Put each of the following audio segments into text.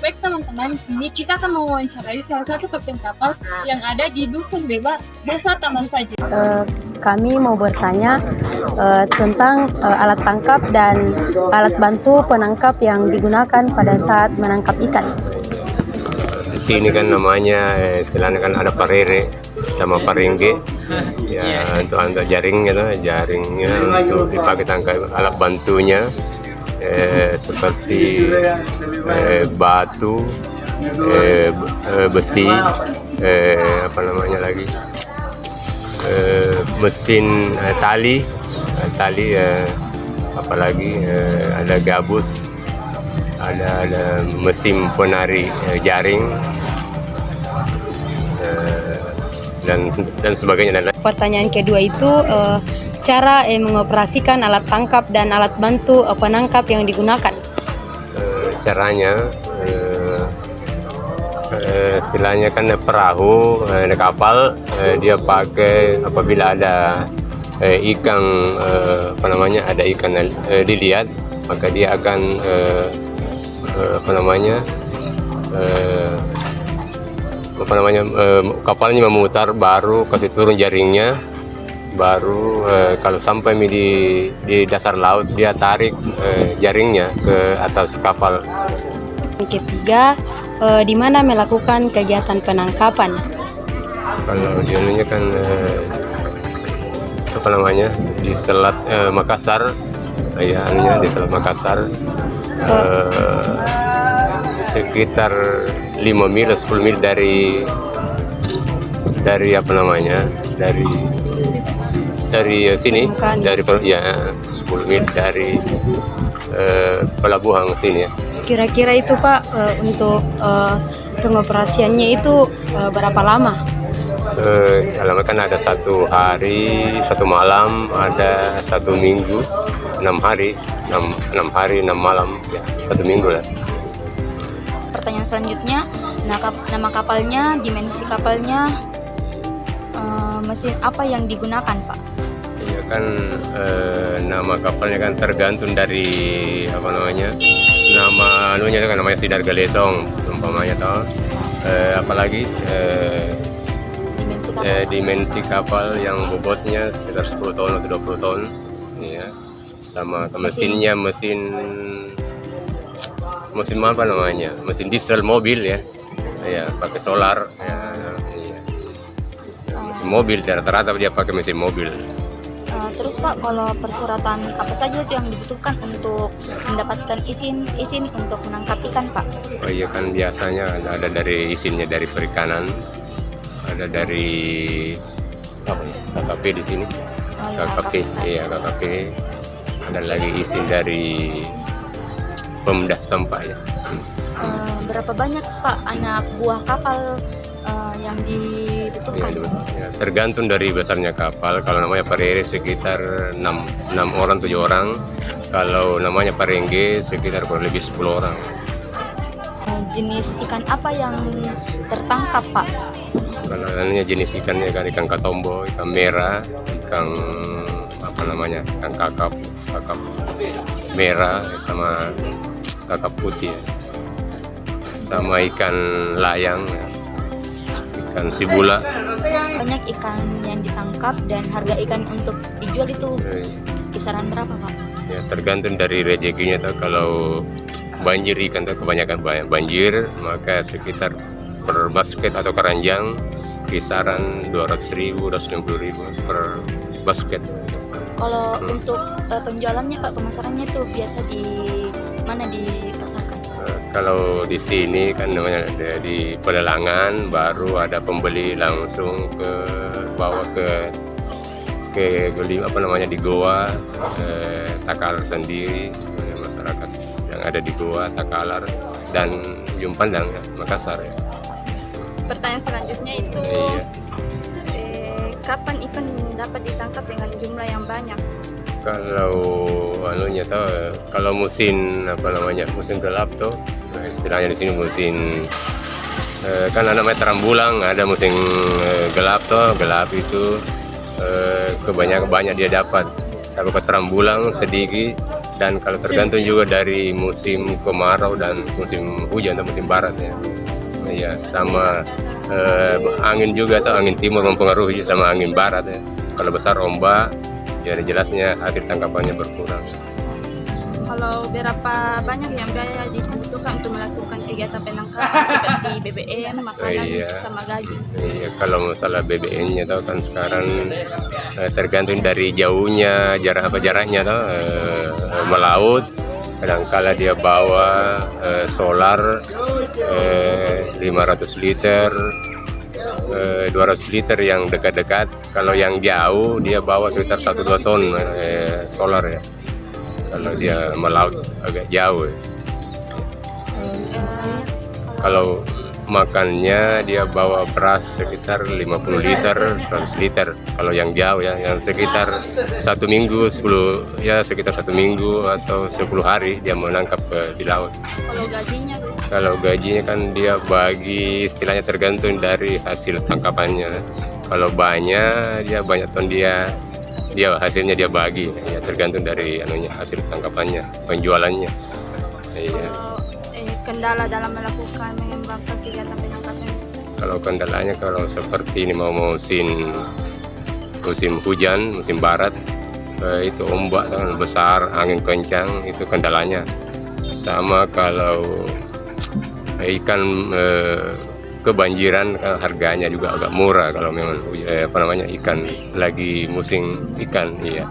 Baik teman-teman, di sini kita akan mewawancarai salah satu kapten kapal yang ada di Dusun Beba, Desa Taman Saji. Kami mau bertanya tentang alat tangkap dan alat bantu penangkap yang digunakan pada saat menangkap ikan. Di sini kan namanya istilahnya kan ada parere sama paringge ya, untuk jaringnya untuk dipakai tangkap. Alat bantunya seperti batu, besi, mesin tali, apalagi ada gabus, ada mesin penari jaring, dan sebagainya. Pertanyaan kedua itu cara mengoperasikan alat tangkap dan alat bantu penangkap yang digunakan. Caranya istilahnya kan perahu, kapal, dia pakai apabila ada ikan ada ikan dilihat, maka dia akan kapalnya memutar, baru kasih turun jaringnya, baru kalau sampai di dasar laut dia tarik jaringnya ke atas kapal. Yang ketiga, di mana melakukan kegiatan penangkapan? Kalau di anunya kan di Selat Makassar, ya di Selat Makassar, sekitar 5 mil 10 mil dari sini, dari 10 mil dari pelabuhan sini ya. Kira-kira itu Pak, untuk pengoperasiannya itu berapa lama? Lama kan ada 1 hari 1 malam, ada 1 minggu 6 hari 6 malam ya, 1 minggu lah. Pertanyaan selanjutnya, nama kapalnya, dimensi kapalnya, mesin apa yang digunakan Pak? Ya kan nama kapalnya kan tergantung dari namanya Sidar Galesong umpamanya toh, apalagi dimensi kapal yang bobotnya sekitar 10 ton atau 20 ton ya, sama mesin apa namanya, mesin diesel mobil ya, pakai solar ya, mesin mobil, rata-rata dia pakai mesin mobil. Terus Pak, kalau persyaratan apa saja itu yang dibutuhkan untuk mendapatkan izin untuk menangkap ikan Pak? Oh iya kan, biasanya ada dari izinnya dari perikanan, ada dari KKP di sini. KKP, iya KKP. Ada lagi izin dari Pemda setempat ya. Berapa banyak Pak anak buah kapal yang dibutuhkan? Ya, tergantung dari besarnya kapal. Kalau namanya parere sekitar 6 orang 7 orang. Kalau namanya parengge sekitar kurang lebih 10 orang. Jenis ikan apa yang tertangkap Pak? Kalau jenis ikannya kan ikan katombo, ikan merah, ikan ikan kakap merah, sama kakap putih ya. Sama ikan layang, ikan sibula. Banyak ikan yang ditangkap dan harga ikan untuk dijual itu kisaran berapa Pak? Ya, tergantung dari rezekinya tuh. Kalau banjir ikan tuh kebanyakan banjir, maka sekitar per basket atau keranjang kisaran 200.000, 250.000 per basket. Kalau untuk penjualannya Pak, pemasarannya itu biasa di mana dipasarkan? Kalau di sini kan namanya di pelelangan, baru ada pembeli langsung bawa ke di Goa, Takalar sendiri, masyarakat yang ada di Goa, Takalar dan Ujung Pandang ya, Makassar ya. Pertanyaan selanjutnya itu, kapan ikan dapat ditangkap dengan jumlah yang banyak? Kalau musim musim gelap tuh, istilahnya di sini musim kan namanya terang bulan, ada musim gelap itu kebanyakan banyak dia dapat. Tapi ke terang bulan sedikit Dan kalau tergantung juga dari musim kemarau dan musim hujan atau musim barat ya. Iya, sama angin juga atau angin timur mempengaruhi sama angin barat ya. Kalau besar ombak, jadi jelasnya hasil tangkapannya berkurang. Kalau berapa banyak yang biaya dibutuhkan untuk melakukan kegiatan penangkapan seperti BBM, makanan, sama gaji? Iya, kalau masalah BBM-nya tuh kan sekarang tergantung dari jauhnya, jaraknya tuh melaut. Kadang-kala dia bawa solar 500 liter, 200 liter yang dekat-dekat. Kalau yang jauh dia bawa sekitar 1-2 ton solar ya. Kalau dia melaut agak jauh. Kalau makannya dia bawa beras sekitar 50 liter, 100 liter. Kalau yang jauh ya, yang sekitar 1 minggu, sekitar 1 minggu atau 10 hari dia menangkap di laut. Kalau gajinya? Kalau gajinya kan dia bagi, istilahnya tergantung dari hasil tangkapannya. Kalau banyak ton dia hasilnya dia bagi, ya tergantung dari hasil tangkapannya, penjualannya. Iya. Kendala dalam melakukan mengembangkan kegiatan penangkapan? Kalau kendalanya kalau seperti ini mau musim hujan, musim barat, itu ombak kan besar, angin kencang, itu kendalanya. Sama kalau ikan kebanjiran, harganya juga agak murah kalau memang ikan lagi musim ikan. Iya.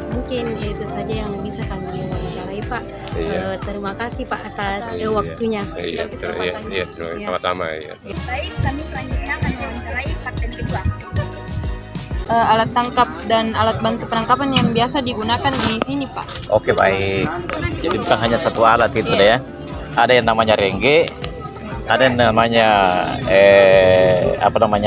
Mungkin itu saja yang bisa kami wawancarai, Pak. Iya. Terima kasih Pak atas waktunya. Iya, sama-sama. Iya. Baik, kami selanjutnya akan mewawancarai kapten kedua. Alat tangkap dan alat bantu penangkapan yang biasa digunakan di sini, Pak. Oke, baik. Jadi bukan hanya satu alat itu deh ya. Ada yang namanya rengge, ada yang namanya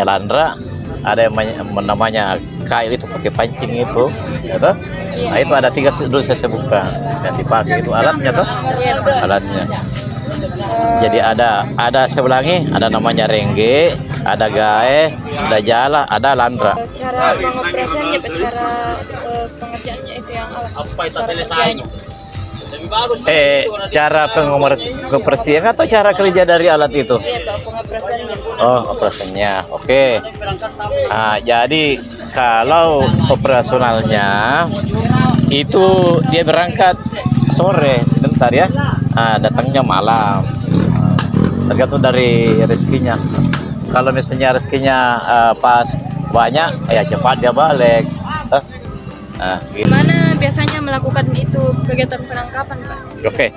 landra, ada yang namanya kail itu pakai pancing itu, gitu. Nah, itu ada 3 dulu saya sebutkan yang dipakai itu alatnya tuh, alatnya. Jadi ada sebelangi, ada namanya rengge, ada gae, ada jala, ada landra. Cara pengoperasiannya, cara pengerjaannya itu yang alat. Apa itu selesainya? Cara pengoperasian atau cara kerja dari alat itu? Iya, pengoperasiannya. Oh, operasinya. Oke. Nah, jadi kalau operasionalnya itu dia berangkat sore sebentar ya. Nah, datangnya malam. Tergantung dari rezekinya. Kalau misalnya rezekinya pas banyak, ya cepat dia balik. Nah, gitu. Mana biasanya melakukan itu kegiatan penangkapan, Pak? Oke.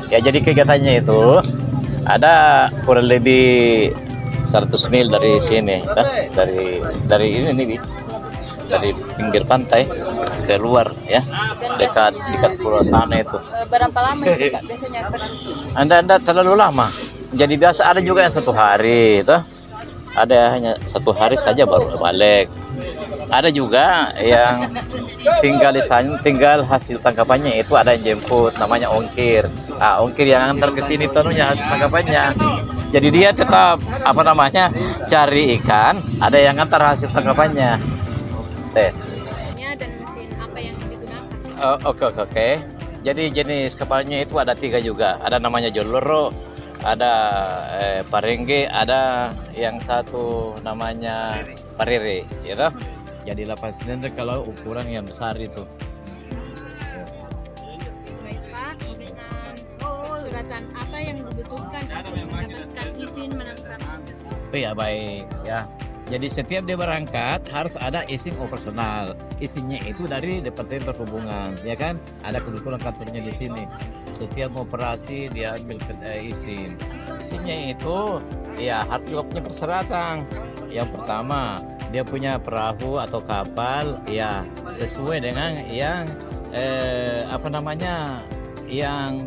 Ya, jadi kegiatannya itu ada kurang lebih 100 mil dari sini, dari ini dari pinggir pantai keluar ya, dekat pulau sana itu. Berapa lama itu, Pak, biasanya? Anda terlalu lama. Jadi biasa ada juga yang 1 hari, itu ada hanya 1 hari saja baru balik. Ada juga yang tinggal hasil tangkapannya itu ada yang jemput, namanya ongkir. Nah, ongkir yang antar ke sini tanunya hasil tangkapannya. Jadi dia tetap cari ikan, ada yang antar hasil tangkapannya. Dan mesin apa yang digunakan? Oke. Jadi jenis kapalnya itu ada 3 juga. Ada namanya joloro, ada parengge, ada yang satu namanya parere, gitu. Jadi 8 silinder kalau ukuran yang besar itu. Baik Pak, dengan persyaratan apa yang dibutuhkan untuk mendapatkan izin menangkap? Iya, baik ya. Jadi setiap dia berangkat harus ada izin operasional. Izinnya itu dari Departemen Perhubungan, ya kan? Ada kebetulan kantornya di sini. Setiap operasi dia ambil izin. Izinnya itu ya harus juga punya persyaratan. Yang pertama, dia punya perahu atau kapal ya sesuai dengan yang yang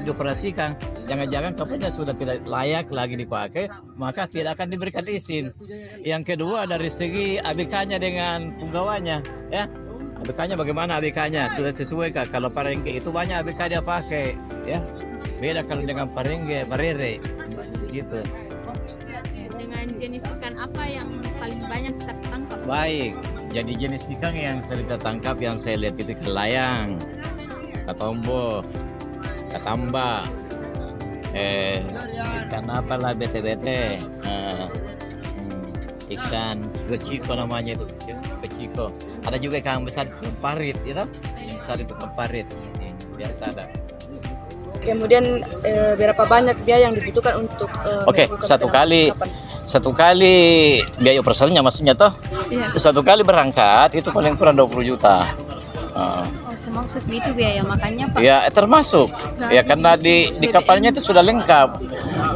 dioperasikan. Jangan-jangan kapalnya sudah tidak layak lagi dipakai, maka tidak akan diberikan izin. Yang kedua, dari segi ABK-nya dengan penggawanya, ya. ABK-nya bagaimana ABK-nya? Sudah sesuai kah? Kalau parengge itu banyak ABK dia pakai, ya. Beda kalau dengan parengge, parere, gitu. Dengan jenis ikan apa yang paling banyak tertangkap? Baik. Jadi jenis ikan yang sering kita tangkap yang saya lihat itu ikan layang, katombo, katamba, ikan apa lah bete-bete, ikan keciko namanya itu, keciko. Ada juga ikan besar parit, itu, yang besar itu parit, biasa ada. Kemudian berapa banyak biaya yang dibutuhkan untuk Oke, satu kali biaya operasionalnya maksudnya toh. Iya. Satu kali berangkat itu paling kurang 20 juta. Oh, termasuk itu biaya makannya Pak? Ya termasuk. Ya karena di kapalnya itu sudah lengkap.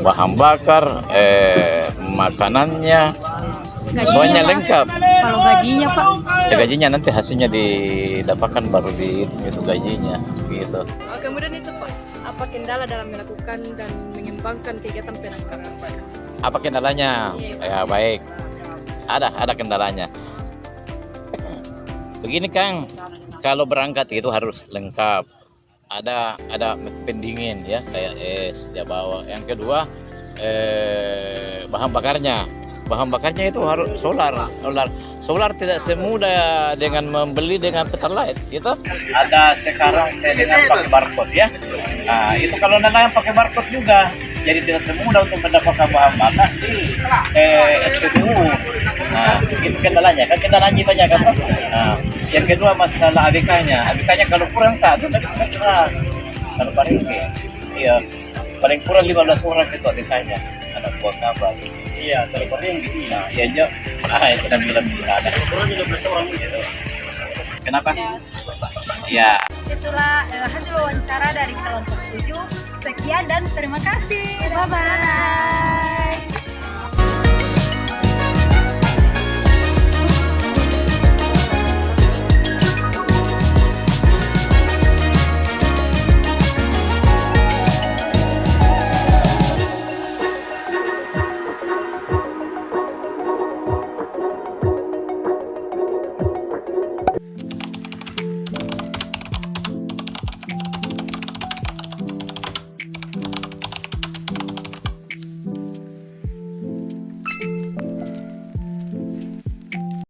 Bahan bakar, makanannya, semuanya Pak? lengkap. Kalau gajinya Pak? Ya gajinya nanti hasilnya didapatkan baru itu gajinya gitu. Kemudian itu Pak, apa kendala dalam melakukan dan mengembangkan kegiatan penangkapan? Apa kendalanya? Ya baik. Ada kendalanya. Begini Kang, kalau berangkat itu harus lengkap. Ada pendingin ya, kayak es dia bawa. Yang kedua bahan bakarnya. Bahan bakarnya itu harus solar. Solar tidak semudah dengan membeli dengan Peterlite gitu. Ada sekarang saya dengan pakai barcode ya. Nah, itu kalau nelayan pakai barcode juga. Jadi tidak semudah untuk mendapatkan bahan bakar di SPBU. Nah, itu kendalanya. Kan kendalanya banyak kan. Nah, yang kedua masalah ABK-nya. ABK-nya kalau kurang satu tadi sudah kalau paling iya paling kurang 15 orang itu ABK-nya. Anak buah kapal. Iya, kalau paling gitu. Nah, iya aja. Itu dan bilang bisa ada. Kurang 15 orang gitu. Kenapa? Ya. Itulah hasil wawancara dari kelompok 7. Sekian dan terima kasih. Bye-bye.